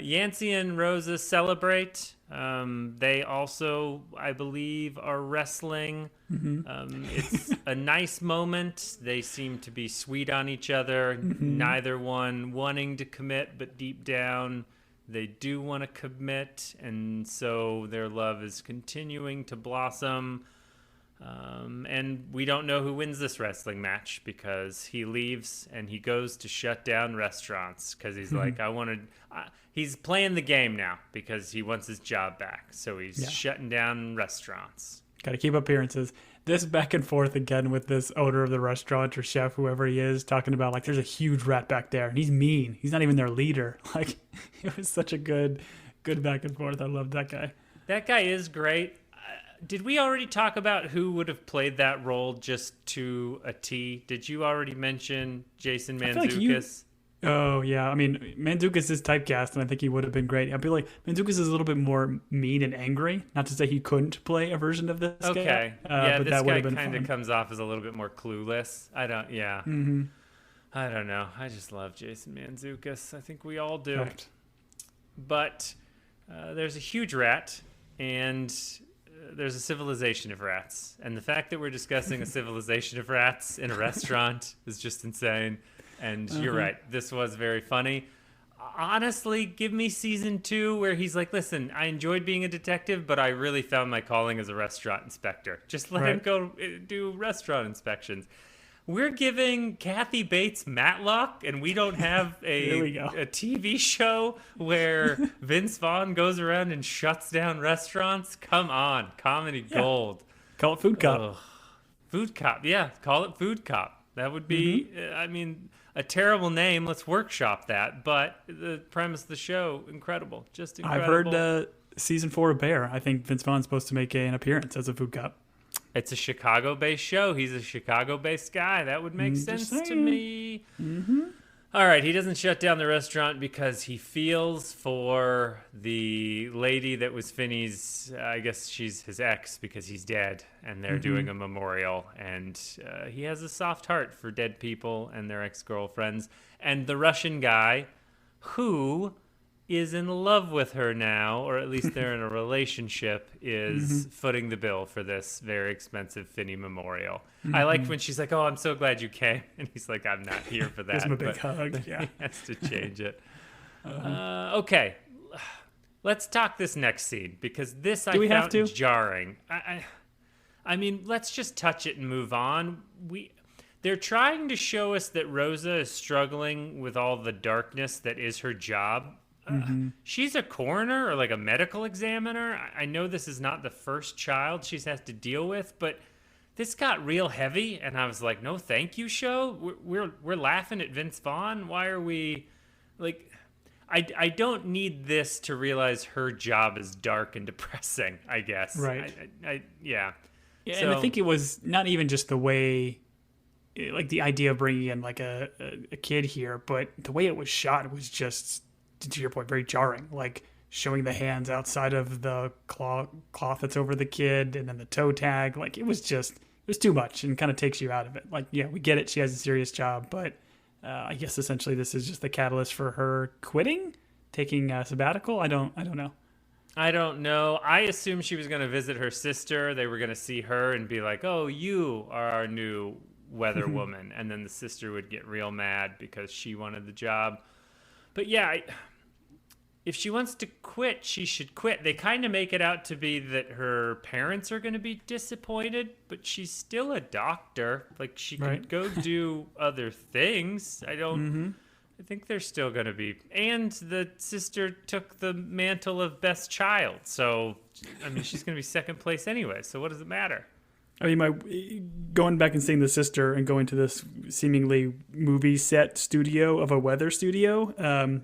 Yancey and Rosa celebrate. They also, I believe, are wrestling. It's a nice moment. They seem to be sweet on each other. Neither one wanting to commit, but deep down, they do want to commit. And so their love is continuing to blossom. And we don't know who wins this wrestling match, because he leaves and he goes to shut down restaurants because he's like, he's playing the game now because he wants his job back. So he's shutting down restaurants. Got to keep appearances. This back and forth again with this owner of the restaurant or chef, whoever he is, talking about like, there's a huge rat back there and he's mean. He's not even their leader. Like, it was such a good back and forth. I loved that guy. That guy is great. Did we already talk about who would have played that role just to a T? Did you already mention Jason Mantzoukas? Oh, yeah. I mean, Mantzoukas is typecast, and I think he would have been great. I feel like Mantzoukas is a little bit more mean and angry. Not to say he couldn't play a version of this guy. Yeah, but this that guy would have been kind of fun. comes off as a little bit more clueless. I don't know. I just love Jason Mantzoukas. I think we all do. Right. But there's a huge rat, and there's a civilization of rats. And the fact that we're discussing a civilization of rats in a restaurant is just insane. And you're right. This was very funny. Honestly, give me season 2 where he's like, listen, I enjoyed being a detective, but I really found my calling as a restaurant inspector. Just let him go do restaurant inspections. We're giving Kathy Bates Matlock, and we don't have a TV show where Vince Vaughn goes around and shuts down restaurants. Come on, comedy gold. Call it Food Cop. Ugh. Food Cop, yeah, call it Food Cop. That would be, I mean, a terrible name. Let's workshop that. But the premise of the show, incredible, just incredible. I've heard season 4 of Bear. I think Vince Vaughn's supposed to make an appearance as a Food Cop. It's a Chicago-based show. He's a Chicago-based guy. That would make sense to me. All right, he doesn't shut down the restaurant because he feels for the lady that was Finney's, I guess she's his ex because he's dead, and they're doing a memorial. And he has a soft heart for dead people and their ex-girlfriends. And the Russian guy, who is in love with her now, or at least they're in a relationship, is footing the bill for this very expensive Finney memorial. I like when she's like, oh, I'm so glad you came. And he's like, I'm not here for that. Gives him a big hug. He has to change it. Okay. Let's talk this next scene, because this I found jarring. I mean, let's just touch it and move on. They're trying to show us that Rosa is struggling with all the darkness that is her job. She's a coroner or like a medical examiner. I know this is not the first child she's had to deal with, but this got real heavy, and I was like, no thank you, show. We're laughing at Vince Vaughn. Why are we like, I don't need this to realize her job is dark and depressing, I guess. Right. Yeah, so, and I think it was not even just the way, like the idea of bringing in like a kid here, but the way it was shot was just, to your point, very jarring. Like showing the hands outside of the cloth that's over the kid, and then the toe tag. Like it was too much, and kind of takes you out of it. Like, yeah, we get it. She has a serious job, but I guess essentially this is just the catalyst for her quitting, taking a sabbatical. I don't know. I don't know. I assumed she was going to visit her sister. They were going to see her and be like, oh, you are our new weather woman. And then the sister would get real mad because she wanted the job. But yeah, if she wants to quit, she should quit. They kind of make it out to be that her parents are going to be disappointed, but she's still a doctor. Like, she could go do other things. I think they're still going to be. And the sister took the mantle of best child. So, I mean, she's going to be second place anyway. So what does it matter? I mean, going back and seeing the sister and going to this seemingly movie set studio of a weather studio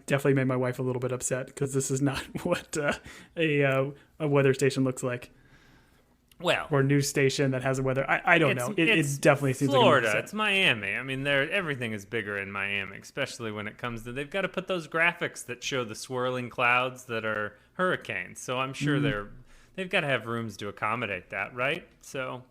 definitely made my wife a little bit upset, because this is not what a weather station looks like. Well, or a news station that has a weather. I don't know. It definitely seems Florida. like a movie set. It's Miami. I mean, everything is bigger in Miami, especially when it comes to, they've got to put those graphics that show the swirling clouds that are hurricanes. So I'm sure they've got to have rooms to accommodate that, right? So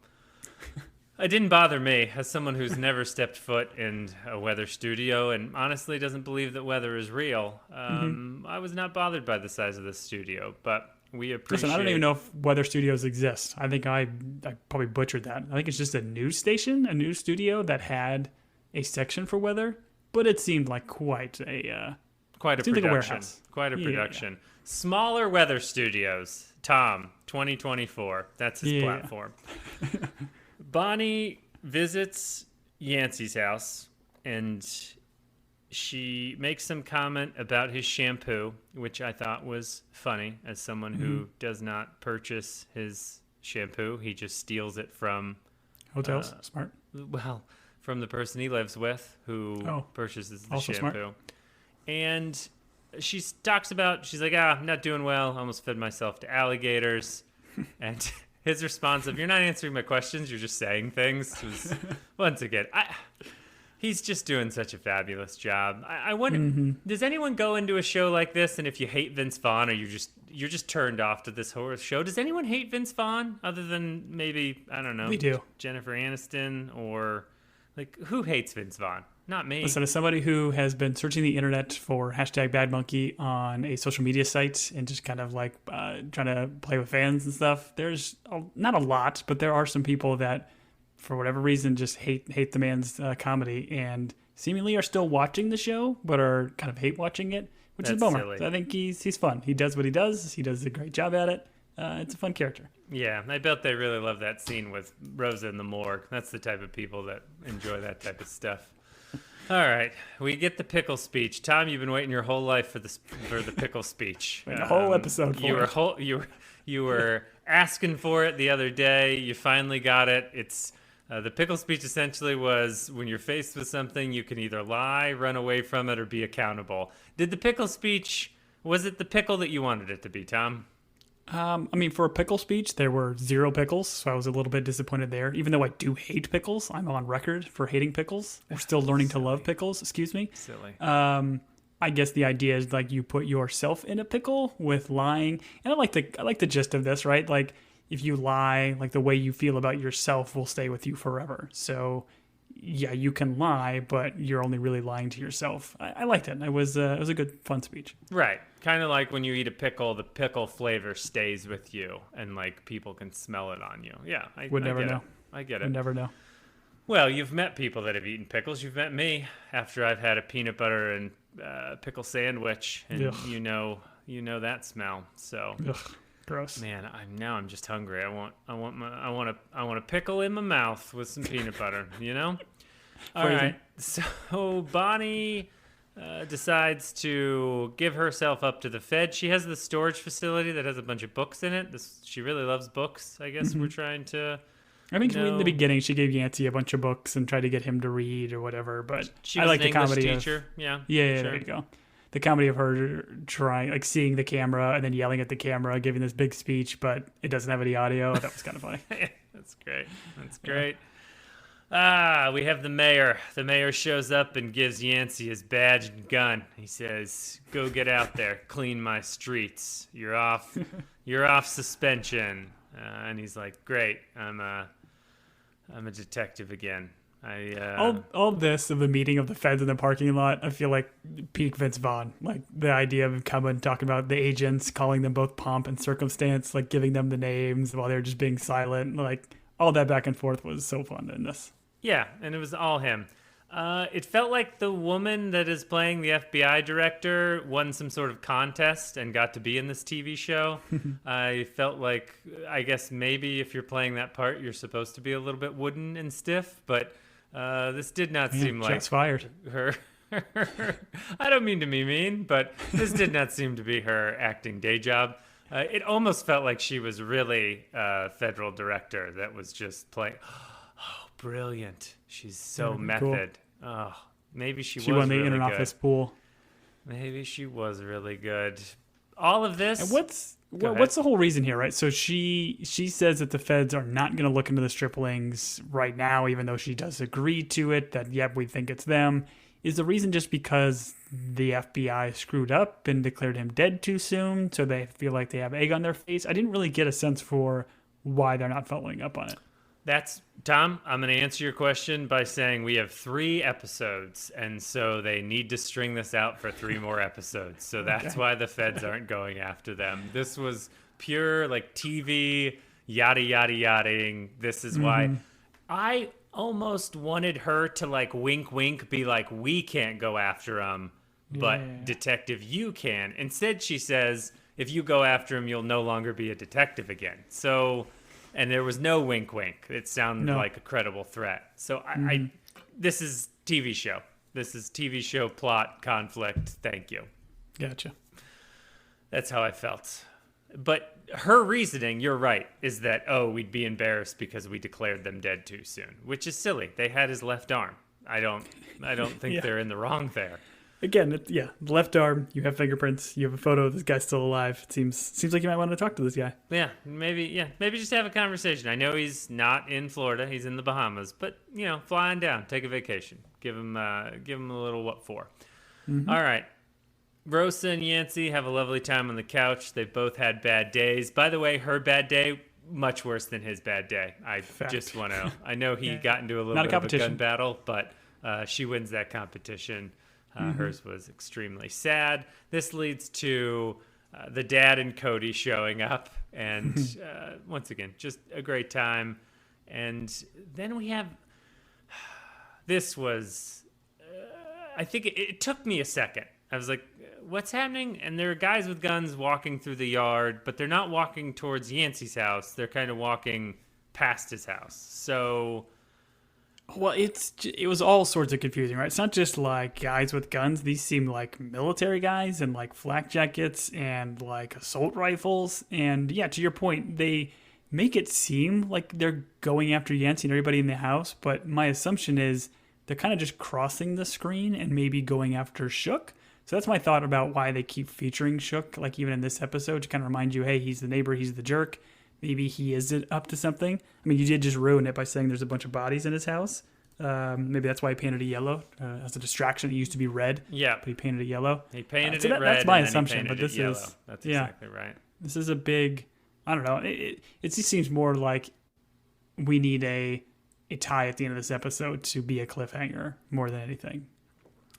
it didn't bother me as someone who's never stepped foot in a weather studio and honestly doesn't believe that weather is real. I was not bothered by the size of this studio, but we appreciate. Listen, I don't even know if weather studios exist. I think I probably butchered that. I think it's just a news station, a news studio that had a section for weather, but it seemed like quite a production. Like a warehouse. Quite a production. Yeah. Smaller weather studios. Tom, 2024. That's his platform. Bonnie visits Yancey's house, and she makes some comment about his shampoo, which I thought was funny as someone who does not purchase his shampoo. He just steals it from hotels. Smart. Well, from the person he lives with who purchases the shampoo. Smart. And she talks about, she's like, I'm not doing well. I almost fed myself to alligators. And his response of, you're not answering my questions, you're just saying things, was, once again, he's just doing such a fabulous job. I wonder, does anyone go into a show like this, and if you hate Vince Vaughn, or you're just turned off to this horror show? Does anyone hate Vince Vaughn other than maybe, I don't know, we do. Jennifer Aniston, or like, who hates Vince Vaughn? not me. Listen, as somebody who has been searching the internet for #BadMonkey on a social media site and just kind of like trying to play with fans and stuff, there's not a lot, but there are some people that, for whatever reason, just hate the man's comedy and seemingly are still watching the show, but are kind of hate watching it, which is a bummer. Silly. So I think he's fun. He does what he does. He does a great job at it. It's a fun character. Yeah, I bet they really love that scene with Rosa in the morgue. That's the type of people that enjoy that type of stuff. All right, we get the pickle speech. Tom, you've been waiting your whole life for the pickle speech. A whole episode for You were asking for it the other day. You finally got it. It's the pickle speech essentially was when you're faced with something, you can either lie, run away from it, or be accountable. Did the pickle speech, was it the pickle that you wanted it to be, Tom? I mean, for a pickle speech, there were 0 pickles, so I was a little bit disappointed there. Even though I do hate pickles, I'm on record for hating pickles. We're still learning to love pickles, excuse me. Silly. I guess the idea is like you put yourself in a pickle with lying. And I like the gist of this, right? Like if you lie, like the way you feel about yourself will stay with you forever. So yeah, you can lie, but you're only really lying to yourself. I liked it. It was a good, fun speech. Right. Kind of like when you eat a pickle, the pickle flavor stays with you, and like people can smell it on you. Yeah, I Would never know. I get it. Would never know. Well, you've met people that have eaten pickles. You've met me after I've had a peanut butter and pickle sandwich, and Ugh. you know that smell. So, Ugh, gross. man, I'm just hungry. I want a pickle in my mouth with some peanut butter. You know. All right. So Bonnie decides to give herself up to the Fed. She has the storage facility that has a bunch of books in it. She really loves books. I guess we're trying to. I think in the beginning she gave Yancey a bunch of books and tried to get him to read or whatever. But she I was like an the English comedy teacher. of Yeah, sure. There you go. The comedy of her trying, like seeing the camera and then yelling at the camera, giving this big speech, but it doesn't have any audio. That was kind of funny. That's great. That's great. We have the mayor. The mayor shows up and gives Yancey his badge and gun. He says, "Go get out there, clean my streets. You're off. You're off suspension." And he's like, "Great. I'm a detective again." All this of the meeting of the Feds in the parking lot, I feel like peak Vince Vaughn. Like the idea of him coming, talking about the agents, calling them both pomp and circumstance, like giving them the names while they're just being silent. Like all that back and forth was so fun in this. Yeah, and it was all him. It felt like the woman that is playing the FBI director won some sort of contest and got to be in this TV show. I felt like, I guess maybe if you're playing that part, you're supposed to be a little bit wooden and stiff, but this did not seem like fired. her. I don't mean to be mean, but this did not seem to be her acting day job. It almost felt like she was really a federal director that was just playing. Oh, brilliant. She's so method. Cool. Oh, maybe she was won the really in and good. office pool. Maybe she was really good. All of this. And what's the whole reason here, right? So she says that the Feds are not going to look into the striplings right now, even though she does agree to it, that, yep, we think it's them. Is the reason just because the FBI screwed up and declared him dead too soon, so they feel like they have egg on their face? I didn't really get a sense for why they're not following up on it. That's Tom. I'm going to answer your question by saying we have 3 episodes, and so they need to string this out for 3 more episodes. So that's why the Feds aren't going after them. This was pure like TV yada yada yadaing. This is why I almost wanted her to like wink wink, be like, we can't go after them, but detective, you can. Instead, she says, if you go after him, you'll no longer be a detective again. So. And there was no wink wink. It sounded like a credible threat. So I this is TV show. This is TV show plot conflict. Thank you. Gotcha. That's how I felt. But her reasoning, you're right, is that, we'd be embarrassed because we declared them dead too soon, which is silly. They had his left arm. I don't think they're in the wrong there. Again, the left arm, you have fingerprints, you have a photo of this guy still alive. It seems like you might want to talk to this guy. Maybe just have a conversation. I know he's not in Florida, he's in the Bahamas, but fly on down, take a vacation, give him a little what for. All right, Rosa and Yancey have a lovely time on the couch. They've both had bad days. By the way, her bad day much worse than his bad day. I know he got into a little bit of a gun battle, but she wins that competition. Hers was extremely sad. This leads to the dad and Cody showing up, and once again, just a great time. And then we have this was, I think it took me a second. I was like, what's happening? And there are guys with guns walking through the yard, but they're not walking towards Yancey's house. They're kind of walking past his house. So, well, it was all sorts of confusing, right? It's not just like guys with guns. These seem like military guys and like flak jackets and like assault rifles. And yeah, to your point, they make it seem like they're going after Yancey and everybody in the house. But my assumption is they're kind of just crossing the screen and maybe going after Shook. So that's my thought about why they keep featuring Shook, like even in this episode, to kind of remind you, hey, he's the neighbor, he's the jerk. Maybe he is up to something. I mean, you did just ruin it by saying there's a bunch of bodies in his house. Maybe that's why he painted it yellow as a distraction. It used to be red, but he painted it yellow. He painted it red. That's my and assumption, then he but this yellow. is That's exactly right. This is a big. I don't know. It just seems more like we need a tie at the end of this episode to be a cliffhanger more than anything.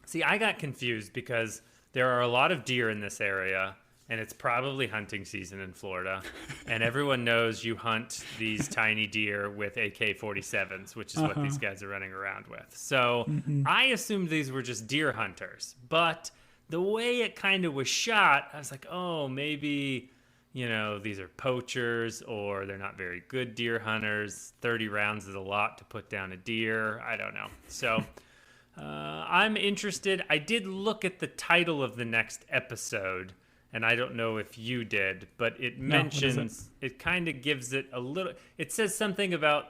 See, I got confused because there are a lot of deer in this area, and it's probably hunting season in Florida. And everyone knows you hunt these tiny deer with AK-47s, which is what these guys are running around with. So I assumed these were just deer hunters. But the way it kind of was shot, I was like, oh, maybe, these are poachers, or they're not very good deer hunters. 30 rounds is a lot to put down a deer. I don't know. So I'm interested. I did look at the title of the next episode, and I don't know if you did, but it mentions, it kind of gives it a little, it says something about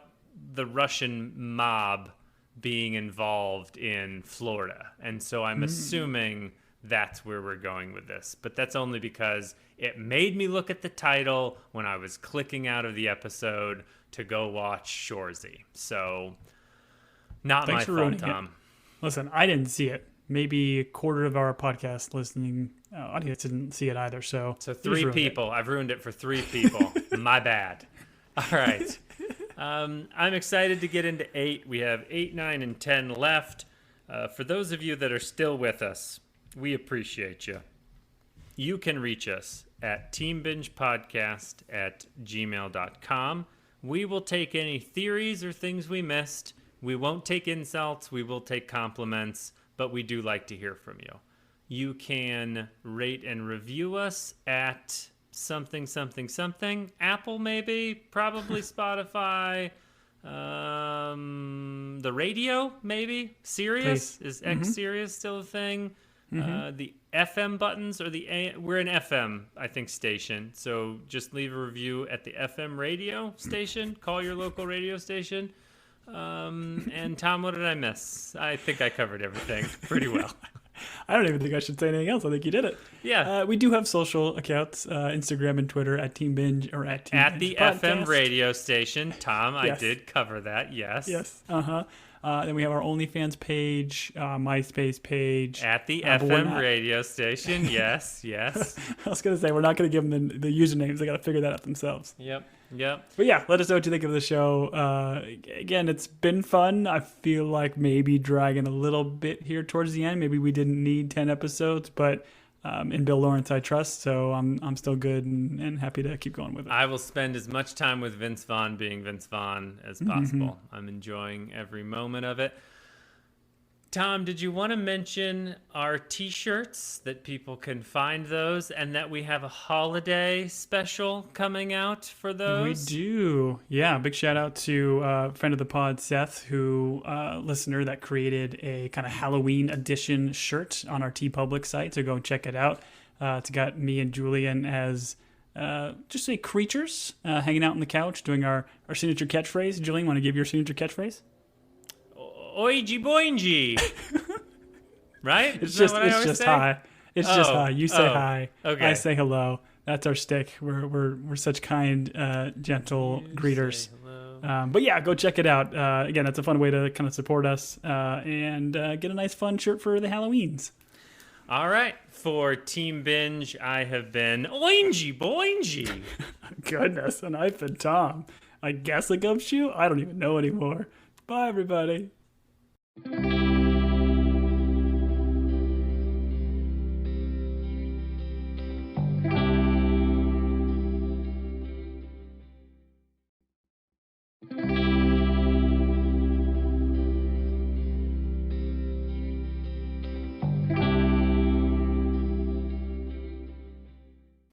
the Russian mob being involved in Florida. And so I'm assuming that's where we're going with this. But that's only because it made me look at the title when I was clicking out of the episode to go watch Shoresy. So not Thanks my fault, Tom. Listen, I didn't see it. Maybe a quarter of our podcast listening audience didn't see it either. So 3 people. I've ruined it for 3 people. My bad. All right. I'm excited to get into 8. We have 8, 9, and 10 left. For those of you that are still with us, we appreciate you. You can reach us at teambingepodcast@gmail.com. We will take any theories or things we missed. We won't take insults. We will take compliments, but we do like to hear from you. You can rate and review us at something. Apple, maybe, probably Spotify, the radio, maybe. Sirius. Please. Is X Sirius still a thing? The FM buttons, or we're an FM, I think, station. So just leave a review at the FM radio station. Call your local radio station. And Tom, what did I miss? I think I covered everything pretty well. I don't even think I should say anything else. I think you did it. Yeah. We do have social accounts, Instagram and Twitter at Team Binge or at Team At Binge the Podcast. FM radio station. Tom, Yes. I did cover that. Yes. Yes. Then we have our OnlyFans page, MySpace page. At the but we're FM not- radio station. Yes. Yes. I was going to say, we're not going to give them the usernames. They got to figure that out themselves. Yep. But yeah, let us know what you think of the show. Again, it's been fun. I feel like maybe dragging a little bit here towards the end. Maybe we didn't need 10 episodes, but in Bill Lawrence I trust, so I'm still good and happy to keep going with it. I will spend as much time with Vince Vaughn being Vince Vaughn as possible. I'm enjoying every moment of it. Tom, did you want to mention our t-shirts, that people can find those, and that we have a holiday special coming out for those? We do. Yeah, big shout out to friend of the pod, Seth, who listener that created a kind of Halloween edition shirt on our TeePublic site, so go and check it out. It's got me and Julian as just say creatures hanging out on the couch doing our signature catchphrase. Julian, want to give your signature catchphrase? Oigi boingy. Right? It's Isn't just that what I always say? hi. It's just hi. You say hi. Okay. I say hello. That's our stick. We're such kind, gentle greeters. But yeah, go check it out. Again, that's a fun way to kind of support us and get a nice fun shirt for the Halloweens. All right. For Team Binge, I have been Oingy Boingy. Goodness, and I've been Tom. I guess a gumshoe? I don't even know anymore. Bye, everybody.